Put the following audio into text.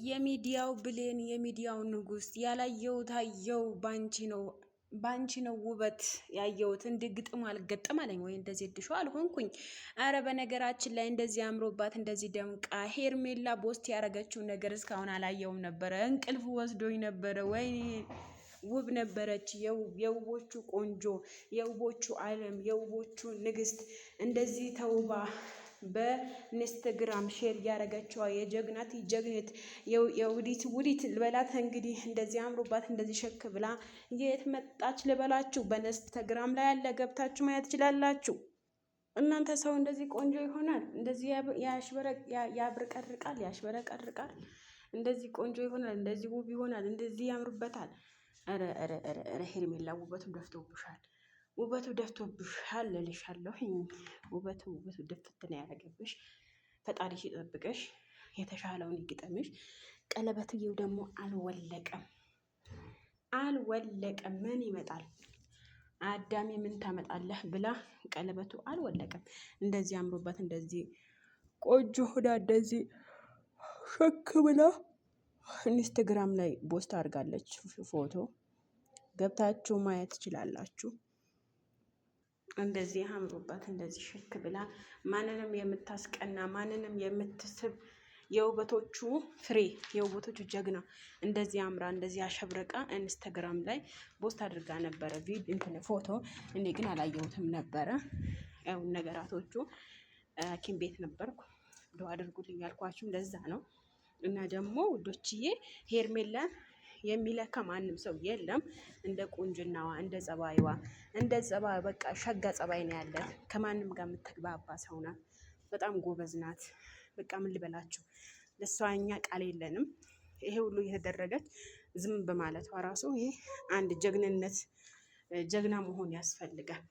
የሚዲያው ብሌን የሚዲያው ንጉስ ያላየሁት አየው ባንቺ ነው ውበት ያየሁት። እንደ ግጥም አልገጠም አለኝ ወይ እንደዚህ ድሾ አልሆንኩኝ። አረ በነገራችን ላይ እንደዚህ አምሮባት እንደዚህ ደምቃ ሄርሜላ ቦስት ያረገችው ነገር እስካሁን አላየውም ነበረ። እንቅልፍ ወስዶኝ ነበረ። ወይኔ ውብ ነበረች። የውቦቹ ቆንጆ፣ የውቦቹ ዓለም፣ የውቦቹ ንግስት እንደዚህ ተውባ በኢንስታግራም ሼር ያረገችዋ የጀግናት ጀግኒት የውዲት ልበላት እንግዲህ እንደዚህ አምሮባት እንደዚህ ሸክ ብላ የት መጣች ልበላችሁ። በኢንስታግራም ላይ ያለ ገብታችሁ ማየት ትችላላችሁ። እናንተ ሰው እንደዚህ ቆንጆ ይሆናል? እንደዚህ ያብረቀርቃል፣ ያሽበረቀርቃል። እንደዚህ ቆንጆ ይሆናል፣ እንደዚህ ውብ ይሆናል፣ እንደዚህ ያምርበታል። ኧረ ሄርሜላ ውበቱ ደፍቶብሻል፣ ውበቱ ደፍቶብሻል እልሻለሁ። ውበቱ ድፍት ነው ያደረገብሽ። ፈጣሪሽ ይጠብቅሽ፣ የተሻለውን ይግጠምሽ። ቀለበትየው ደግሞ አልወለቀም። ምን ይመጣል አዳሜ ምን ታመጣለህ ብላ ቀለበቱ አልወለቀም። እንደዚህ አምሮበት እንደዚህ ቆንጆ ሆና እንደዚህ ሸክ ብላ ኢንስታግራም ላይ ፖስት አድርጋለች። ፎቶ ገብታችሁ ማየት ትችላላችሁ። እንደዚህ አምሮባት እንደዚህ ሸክ ብላ ማንንም የምታስቀና ማንንም የምትስብ የውበቶቹ ፍሬ የውበቶቹ ጀግና እንደዚህ አምራ እንደዚህ አሸብረቃ ኢንስታግራም ላይ ፖስት አድርጋ ነበረ ፎቶ። እኔ ግን አላየሁትም ነበረ። ያው ነገራቶቹ ሐኪም ቤት ነበርኩ። ዱአ አድርጉልኝ ያልኳችሁ ለዛ ነው። እና ደግሞ ውዶችዬ ሄርሜላን የሚለካ ማንም ሰው የለም። እንደ ቁንጅናዋ እንደ ጸባይዋ በቃ ሸጋ ጸባይ ነው ያላት። ከማንም ጋር የምትግባባ ሰው ናት። በጣም ጎበዝ ናት። በቃ ምን ልበላችሁ፣ ለሷ እኛ ቃል የለንም። ይሄ ሁሉ እየተደረገች ዝም በማለቷ ራሱ ይሄ አንድ ጀግና መሆን ያስፈልጋል።